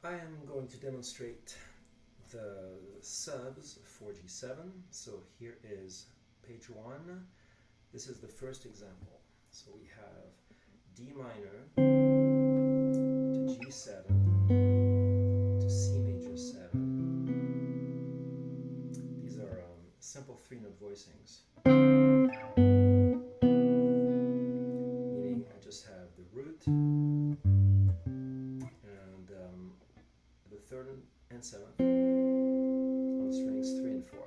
I am going to demonstrate the subs for G7. So here is page 1. This is the first example. So we have D minor to G7 to C major 7. These are simple 3-note voicings. Meaning I just have the root and the 3rd and 7th on strings 3 and 4.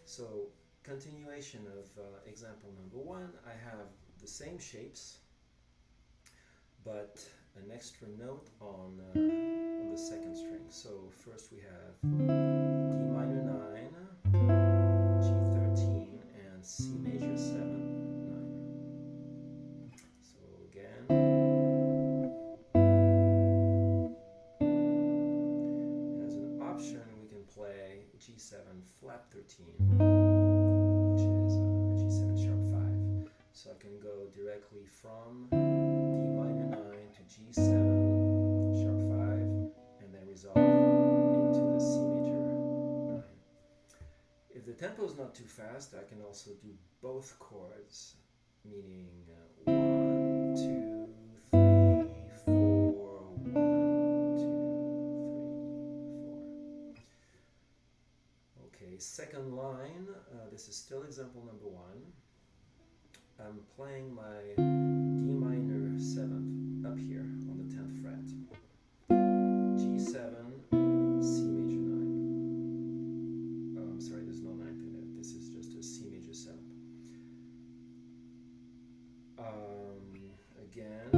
So continuation of example number 1, I have the same shapes but an extra note on the 2nd string. So first we have D minor 9, G13 and C major 7, 9. So again, as an option we can play G7 flat 13, which is G7 sharp 5. So I can go directly from D minor 9 to G7 sharp 5 and then resolve into the C major 9. If the tempo is not too fast, I can also do both chords, meaning 1, 2, 3, 4, 1, 2, 3, 4. Okay, second line, this is still example number 1. I'm playing my D minor 7th up here on the 10th fret. G7, C major 9. Oh, I'm sorry, there's no 9th in it. This is just a C major 7th. Again.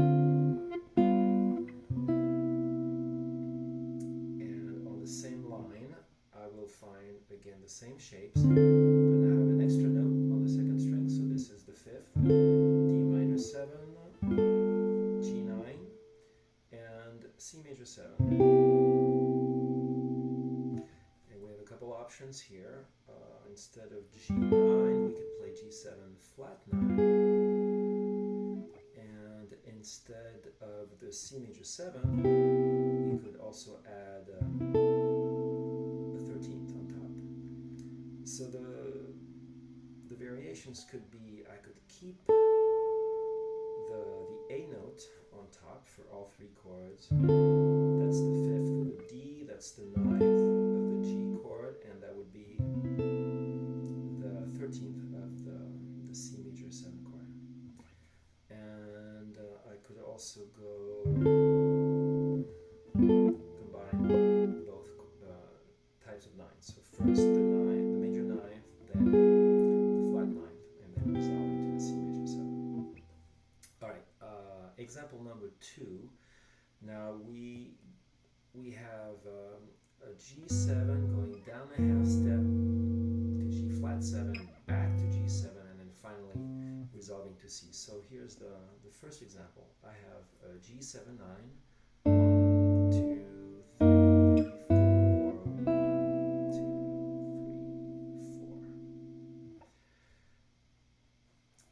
And on the same line, I will find again the same shapes. But I have an extra note on the 2nd string, so this is the 5th. D minor 7, G9, and C major 7. And we have a couple options here. Instead of G9, we could play G7 flat 9. And instead of the C major 7, we could also add the 13th on top. So the variations could be, I could keep the A note on top for all 3 chords. That's the 5th of the D, that's the 9th of the G chord, and that would be the 13th of the C major 7 chord. And I could also go combine both types of 9s. So first the major 9th, then the flat 9th, and then resolve into the C major 7. Alright, example number 2. Now we have a G7 going down a half step to G flat 7, back to G7, and then finally resolving to C. So here's the first example. I have a G7 9, 1, 2, 3, 4, 1, 2, 3, 4.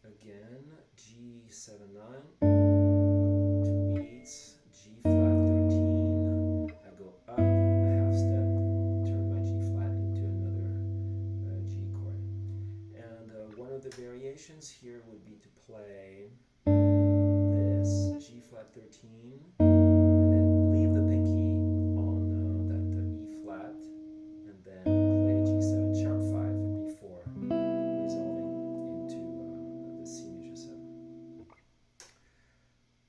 Again, G7 9, 2 beats, G flat 13. I go up a half step, turn my G flat into another G chord. And one of the variations here would be to play this G flat 13 and then leave the pinky on that E flat and then play a G7 sharp 5 before resolving into the C major 7.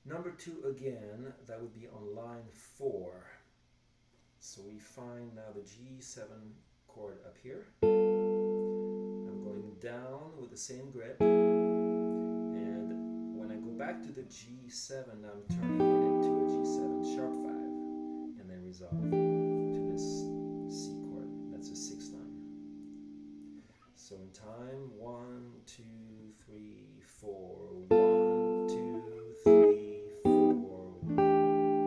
Number 2 again, that would be on line 4. So we find now the G7 chord up here. I'm going down with the same grip, and when I go back to the G7, I'm turning it into a G7 sharp 5 and then resolve to this C chord. That's a 6/9. So in time, 1, 2, 3, 4, 1, 2, 3, 4, 1,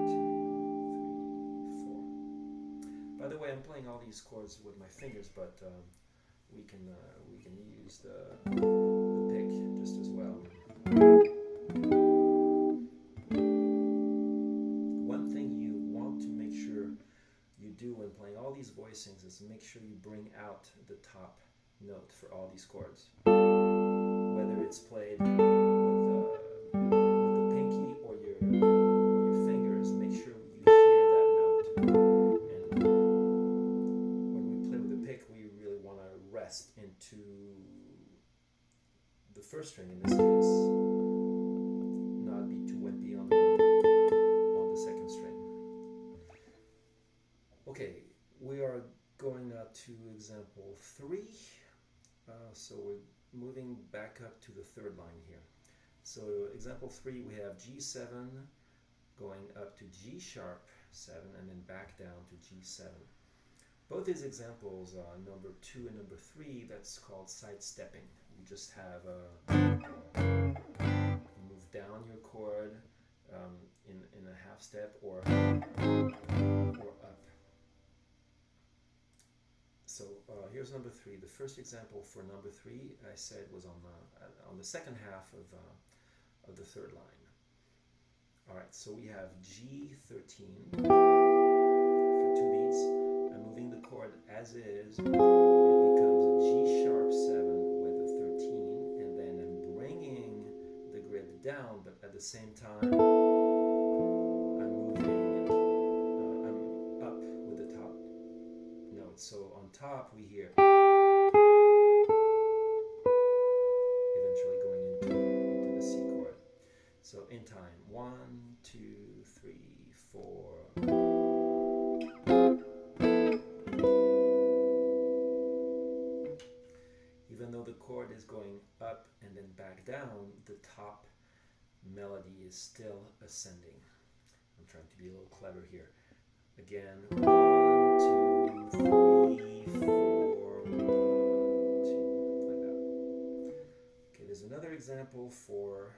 2, 3, 4. By the way, I'm playing all these chords with my fingers, but we can use the pick just as well. sure you bring out the top note for all these chords. Whether it's played with the pinky or your fingers, make sure you hear that note. And when we play with the pick, we really want to rest into the first string in this case, not be too wimpy on the second string. Okay, we are going now to example 3. So we're moving back up to the third line here. So example 3, we have G7 going up to G sharp 7 and then back down to G7. Both these examples, number 2 and number 3, that's called sidestepping. You just have move down your chord in a half step or up. So here's number 3. The first example for number 3, I said, was on the second half of the third line. All right, so we have G13 for 2 beats. I'm moving the chord as is. It becomes a G sharp 7 with a 13, and then I'm bringing the grip down, but at the same time, I'm up with the top note. So on top, we hear eventually going into the C chord. So in time, 1, 2, 3, 4. Even though the chord is going up and then back down, the top melody is still ascending. I'm trying to be a little clever here. Again, 1, 2, 3, 4, 1, 2, like that. Okay, there's another example for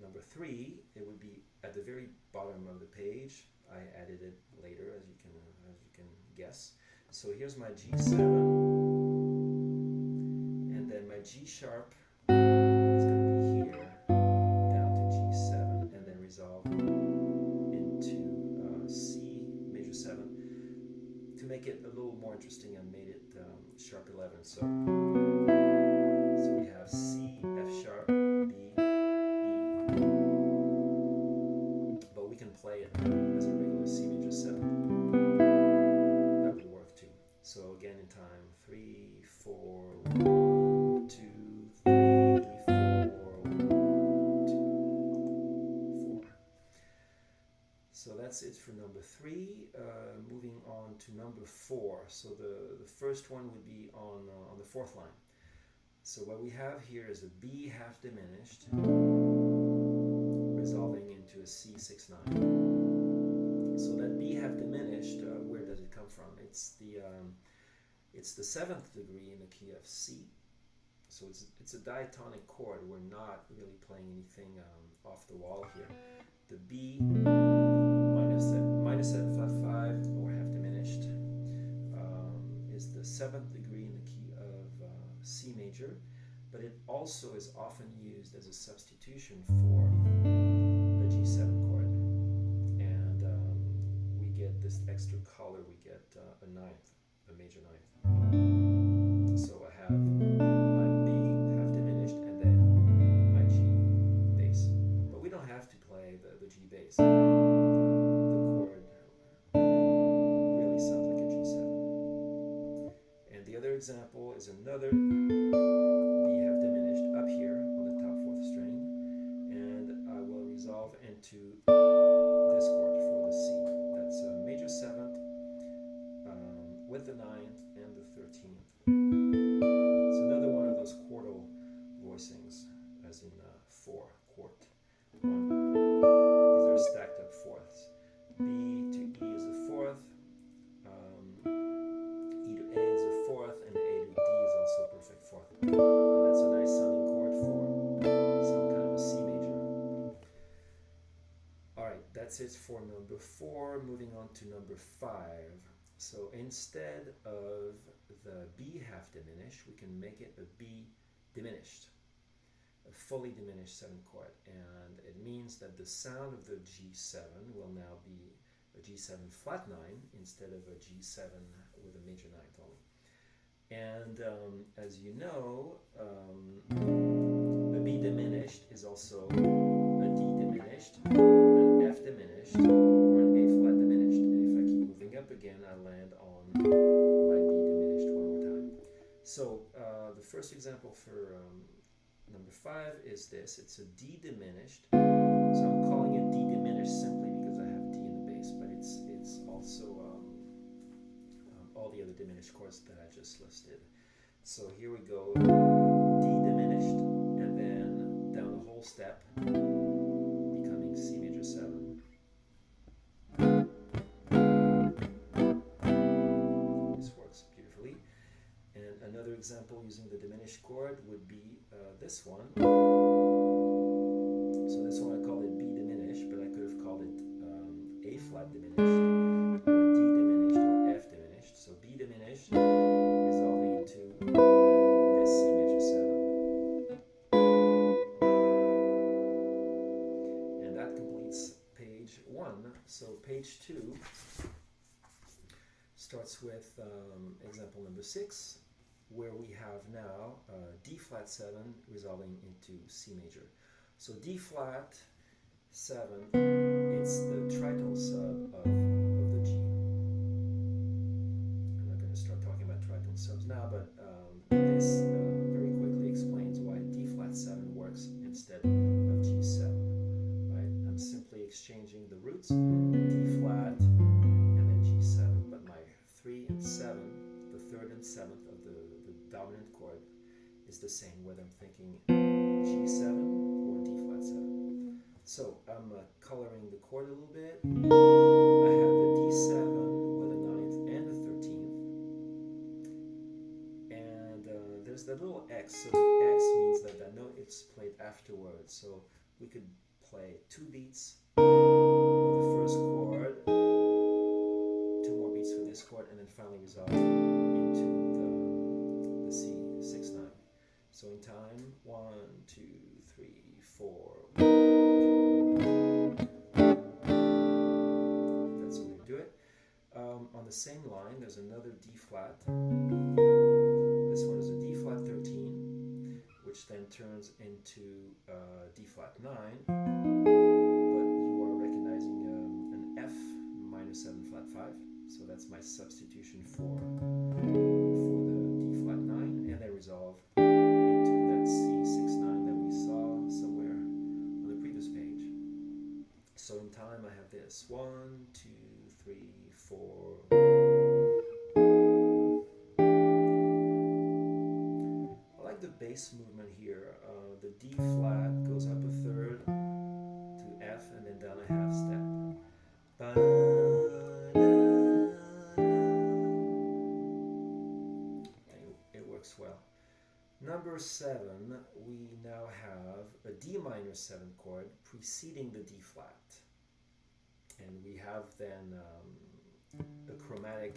number 3. It would be at the very bottom of the page. I added it later, as you can guess. So here's my G7, and then my G sharp is going to be here, down to G7, and then resolve into C major 7. To make it a little more interesting, I made it sharp 11. So we have C, F sharp, B, E, but we can play it as a regular C major 7. So again in time, 3, 4, 1, 2, 3, 4, 1, 2, 4. So that's it for number 3. Moving on to number 4. So the first one would be on the fourth line. So what we have here is a B half diminished, resolving into a C6/9. So that B half diminished, where does it come from? It's the 7th degree in the key of C. So it's a diatonic chord. We're not really playing anything off the wall here. The B minus 7 flat 5 or half diminished is the 7th degree in the key of C major, but it also is often used as a substitution for a G7 chord. And we get this extra color, we get a ninth, a major ninth. So I have my B half diminished and then my G bass. But we don't have to play the G bass. The chord really sounds like a G7. And the other example is another B half diminished up here on the top 4th string, and I will resolve into this chord for the C. That's a major 7th with the 9th and the 13th. It's another one of those chordal voicings, as in 4, quart, 1. These are stacked up fourths. B to E is the 4th, E to A is the 4th, and A to D is also a perfect 4th. And that's a nice sounding chord for some kind of a C major. Alright, that's it for number 4. Moving on to number 5. So instead of the B half diminished, we can make it a B diminished, a fully diminished 7th chord. And it means that the sound of the G7 will now be a a G7 flat 9 instead of a G7 with a major 9th only. And as you know, a B diminished is also a D diminished, an F diminished, or an A flat diminished. And if I keep moving up again, I land on my B diminished one more time. So the first example for number 5 is this. It's a D diminished. So I'm calling it D diminished simply because I have D in the bass, but it's also all the other diminished chords that I just listed. So here we go, D diminished, and then down the whole step, becoming C major 7. This works beautifully. And another example using the diminished chord would be this one. So this one I called it B diminished, but I could have called it A flat diminished, or D diminished, or F diminished. So B diminished resolving into this C major 7. And that completes page 1. So page 2 starts with example number 6, where we have now D flat 7 resolving into C major. So D flat 7, it's the tritone sub of the G. I'm not going to start talking about tritone subs now, but this very quickly explains why D flat 7 works instead of G7. Right? I'm simply exchanging the roots, D flat and then G7, but my 3 and 7, the 3rd and 7th of the dominant chord is the same, whether I'm thinking G7 or D flat 7. So I'm coloring the chord a little bit. I have the D7 with a 9th and a 13th. And there's that little X. So the X means that that note is played afterwards. So we could play 2 beats of the first chord, 2 more beats for this chord, and then finally resolve into the C6-9. So in time, 1, 2, 3, 4. That's the way to do it. On the same line, there's another D flat. This one is a D flat 13, which then turns into D flat 9. But you are recognizing an F minor 7 flat 5. So that's my substitution for the D flat 9, and then resolve into that C6-9 that we saw somewhere on the previous page. So in time I have this 1, 2, 3, 4. I like the bass movement here. The D flat goes up a 3rd to F, and then down a half step. It works well. Number 7, we now have a D minor 7 chord preceding the D flat. And we have then a chromatic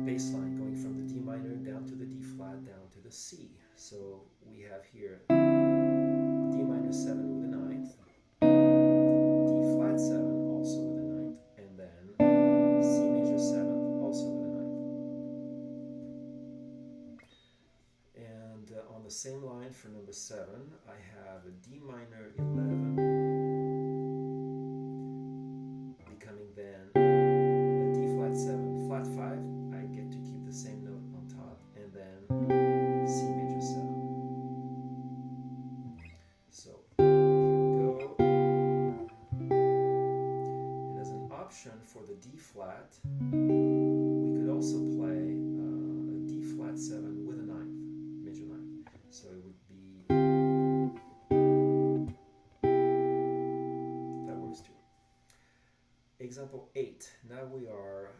bass line going from the D minor down to the D flat down to the C. So we have here D minor 7 with a 9th, D flat 7 also with a 9th, and then C major 7 also with a 9th. And on the same line for number 7, I have a D minor 11 becoming then a D flat 7 flat 5. I get to keep the same note on top, and then C major 7. So here we go. And as an option for the D flat, we could also play a D flat 7 with a 9th, major 9th. So it would be, that works too. Example 8. Now we are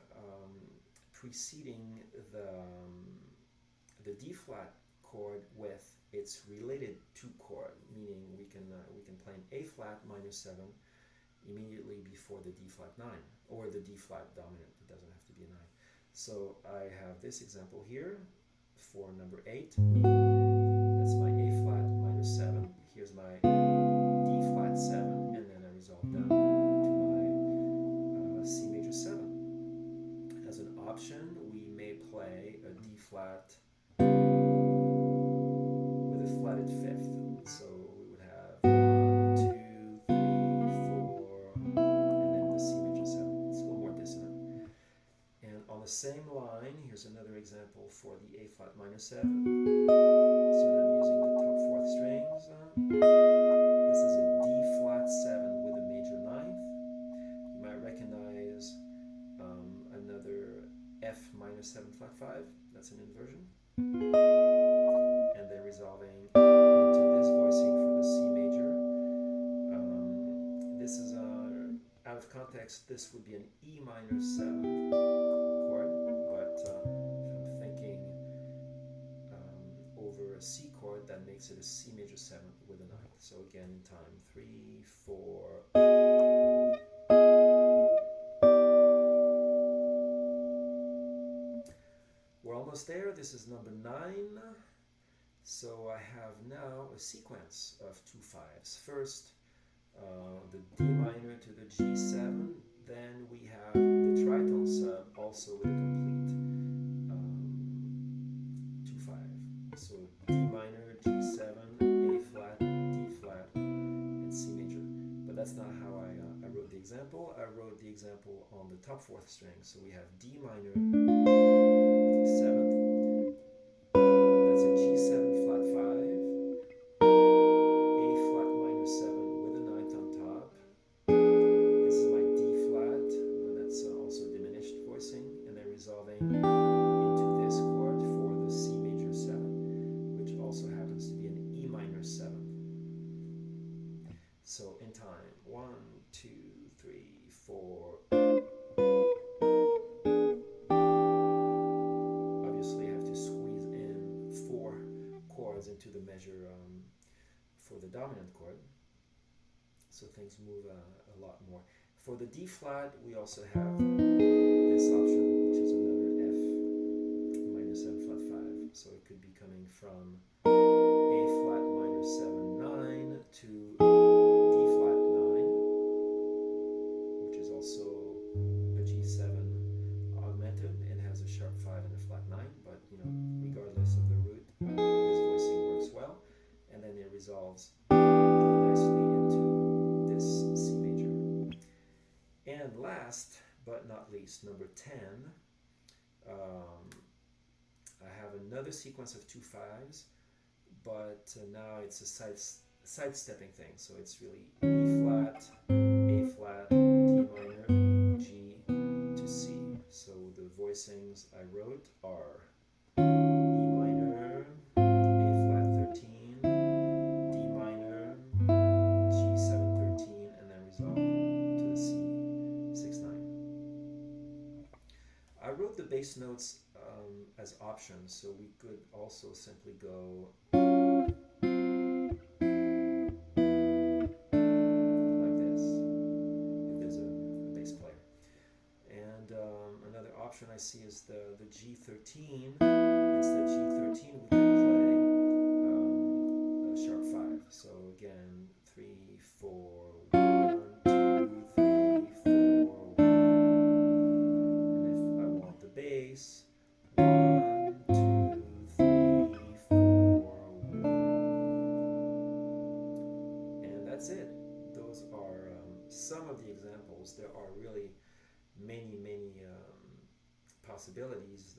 preceding the D flat chord with its related 2 chord, meaning we can play an A flat minor 7 immediately before the D flat 9, or the D flat dominant. It doesn't have to be a 9. So I have this example here for number 8. That's my A flat minor 7. Here's my D flat 7, and then I resolve down to my for the A flat minor 7. So I'm using the top fourth strings. This is a D flat 7 with a major ninth. You might recognize another F minor 7 flat 5. That's an inversion. And then resolving into this voicing for the C major. This is out of context, this would be an E minor 7 chord, but if I'm thinking over a C chord, that makes it a C major 7 with a ninth. So again in time, 3, 4. We're almost there. This is number 9. So I have now a sequence of 2 5s. First, the D minor to the G7, then we have the tritone sub also with a complete 2 5. So D minor, G7, A flat, D flat, and C major. But that's not how I wrote the example. I wrote the example on the top fourth string. So we have D minor 7th, that's a G7 flat 5. Into this chord for the C major 7, which also happens to be an E minor 7. So in time, 1, 2, 3, 4. Obviously, I have to squeeze in 4 chords into the measure for the dominant chord, so things move a lot more. For the D flat, we also have this option, which is another F minor 7 flat 5. So it could be coming from A flat minor 7 9 to D flat 9, which is also a G7 augmented and has a sharp 5 and a flat 9. But regardless of the root, this voicing works well, and then it resolves really nicely into this C major. And last but not least, number 10, I have another sequence of 2 5s, but now it's a sidestepping thing. So it's really E flat, A flat, D minor, G to C. So the voicings I wrote are E minor, A flat 13, D minor, G7 13, and then resolve to the C 6 9. I wrote the bass notes as options, so we could also simply go like this if there's a bass player. And another option I see is the G13. Instead of G13, we can play a sharp 5. So again, 3, 4, 1, 2, 3, 4, 1. And if I want the bass, 1, 2, 3, 4, 1. And that's it. Those are some of the examples. There are really many possibilities.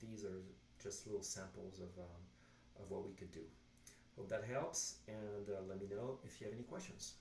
These are just little samples of what we could do. Hope that helps, and let me know if you have any questions.